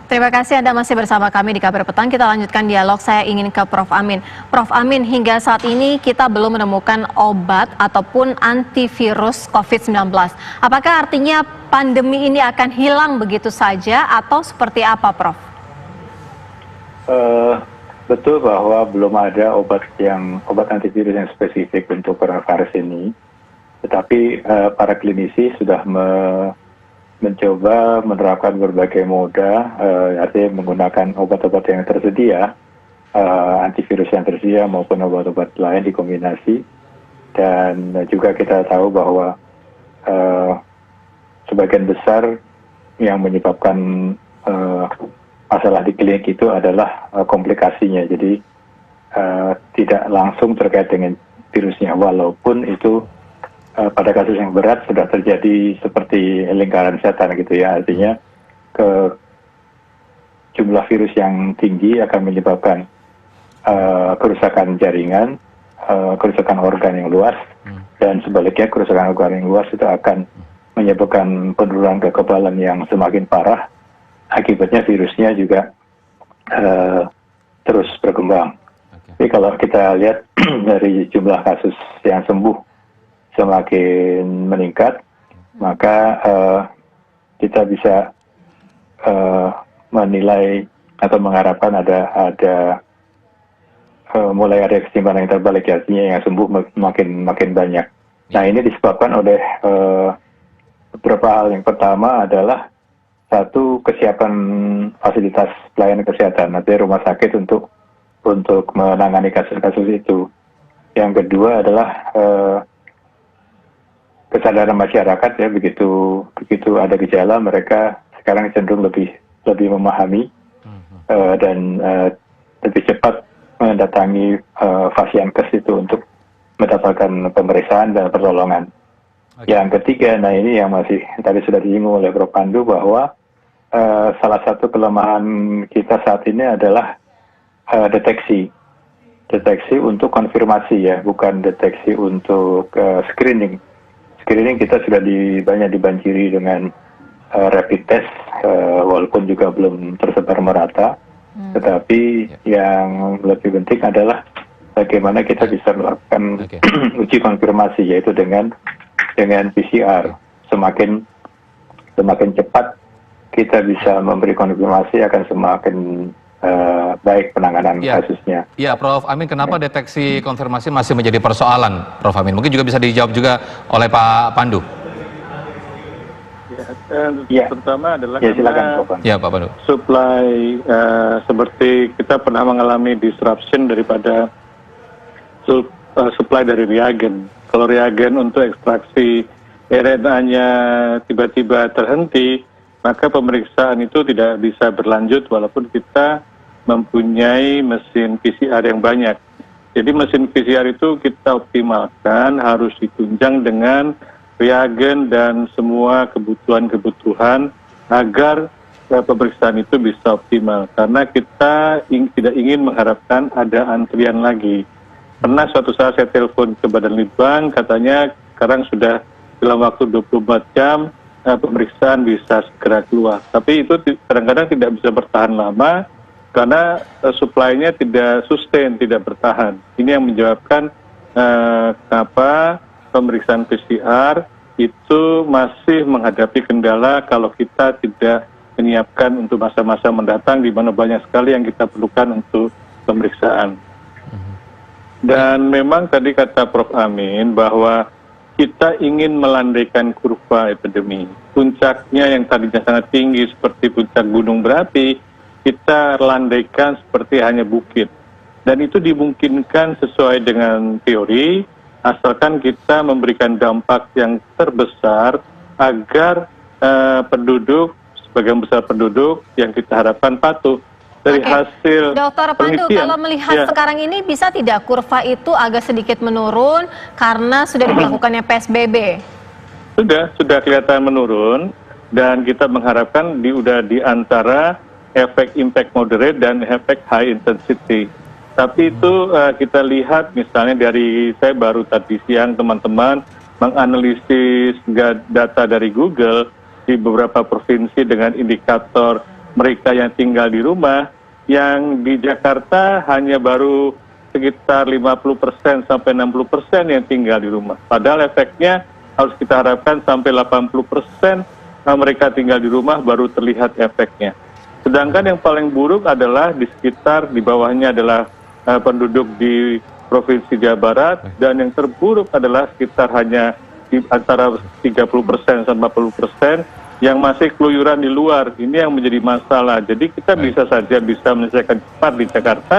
Terima kasih Anda masih bersama kami di KBR Petang. Kita lanjutkan dialog. Saya ingin ke Prof. Amin. Prof. Amin, hingga saat ini kita belum menemukan obat ataupun antivirus COVID-19. Apakah artinya pandemi ini akan hilang begitu saja atau seperti apa, Prof? Betul bahwa belum ada obat antivirus yang spesifik untuk coronavirus ini. Tetapi para klinisi sudah mencoba menerapkan berbagai moda, artinya menggunakan obat-obat yang tersedia, antivirus yang tersedia maupun obat-obat lain dikombinasi. Dan juga kita tahu bahwa sebagian besar yang menyebabkan masalah di klinik itu adalah komplikasinya. Jadi tidak langsung terkait dengan virusnya, walaupun itu pada kasus yang berat sudah terjadi seperti lingkaran setan gitu ya, artinya jumlah virus yang tinggi akan menyebabkan kerusakan jaringan, kerusakan organ yang luas, dan sebaliknya kerusakan organ yang luas itu akan menyebabkan penurunan kekebalan yang semakin parah, akibatnya virusnya juga terus berkembang. Jadi kalau kita lihat dari jumlah kasus yang sembuh semakin meningkat, maka kita bisa menilai atau mengharapkan ada mulai ada keseimbangan yang terbalik, artinya yang sembuh makin banyak. Nah, ini disebabkan oleh beberapa hal. Yang pertama adalah satu, kesiapan fasilitas pelayanan kesehatan, artinya rumah sakit untuk menangani kasus-kasus itu. Yang kedua adalah kesadaran masyarakat ya, begitu ada gejala mereka sekarang cenderung lebih memahami dan lebih cepat mendatangi Fasiankes itu untuk mendapatkan pemeriksaan dan pertolongan. Yang ketiga, nah ini yang masih tadi sudah disinggung oleh Prof. Pandu, bahwa salah satu kelemahan kita saat ini adalah deteksi untuk konfirmasi ya, bukan deteksi untuk screening. Screening kita sudah banyak dibanjiri dengan rapid test, walaupun juga belum tersebar merata. Tetapi yang lebih penting adalah bagaimana kita bisa melakukan uji konfirmasi, yaitu dengan PCR. Semakin cepat kita bisa memberi konfirmasi, akan semakin baik penanganan kasusnya. Ya, Prof. Amin, kenapa deteksi konfirmasi masih menjadi persoalan, Prof. Amin? Mungkin juga bisa dijawab juga oleh Pak Pandu. Pertama adalah silakan, Pak Pandu. Supply, seperti kita pernah mengalami disruption daripada supply dari reagen. Kalau reagen untuk ekstraksi RNA-nya tiba-tiba terhenti, maka pemeriksaan itu tidak bisa berlanjut walaupun kita mempunyai mesin PCR yang banyak. Jadi mesin PCR itu kita optimalkan, harus ditunjang dengan reagen dan semua kebutuhan agar pemeriksaan itu bisa optimal. Karena kita tidak ingin mengharapkan ada antrian lagi. Pernah suatu saat saya telepon ke Badan Litbang, katanya sekarang sudah dalam waktu 24 jam pemeriksaan bisa segera keluar. Tapi itu kadang-kadang tidak bisa bertahan lama karena supply-nya tidak sustain, tidak bertahan. Ini yang menyebabkan kenapa pemeriksaan PCR itu masih menghadapi kendala kalau kita tidak menyiapkan untuk masa-masa mendatang, di mana banyak sekali yang kita perlukan untuk pemeriksaan. Dan memang tadi kata Prof. Amin bahwa kita ingin melandaikan kurva epidemi. Puncaknya yang tadinya sangat tinggi seperti puncak gunung berapi, kita landaikan seperti hanya bukit. Dan itu dimungkinkan sesuai dengan teori, asalkan kita memberikan dampak yang terbesar agar sebagian besar penduduk yang kita harapkan patuh. Dari hasil Dokter Pandu, kalau melihat sekarang ini bisa tidak kurva itu agak sedikit menurun karena sudah diberlakukannya PSBB? Sudah kelihatan menurun, dan kita mengharapkan udah di antara efek impact moderate dan efek high intensity. Tapi itu kita lihat misalnya saya baru tadi siang teman-teman menganalisis data dari Google di beberapa provinsi dengan indikator mereka yang tinggal di rumah, yang di Jakarta hanya baru sekitar 50% sampai 60% yang tinggal di rumah. Padahal efeknya harus kita harapkan sampai 80% mereka tinggal di rumah baru terlihat efeknya. Sedangkan yang paling buruk adalah di sekitar, di bawahnya adalah penduduk di Provinsi Jawa Barat, dan yang terburuk adalah sekitar hanya di antara 30% sampai 40% yang masih keluyuran di luar. Ini yang menjadi masalah. Jadi kita bisa saja bisa menyelesaikan cepat di Jakarta,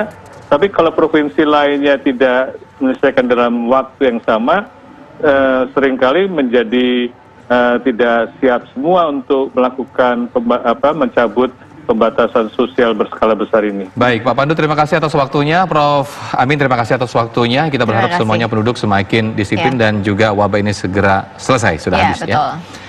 tapi kalau provinsi lainnya tidak menyelesaikan dalam waktu yang sama, seringkali menjadi tidak siap semua untuk melakukan mencabut pembatasan sosial berskala besar ini. Baik, Pak Pandu, terima kasih atas waktunya. Prof. Amin, terima kasih atas waktunya. Kita berharap semuanya penduduk semakin disiplin dan juga wabah ini segera selesai, sudah habis betul. ya.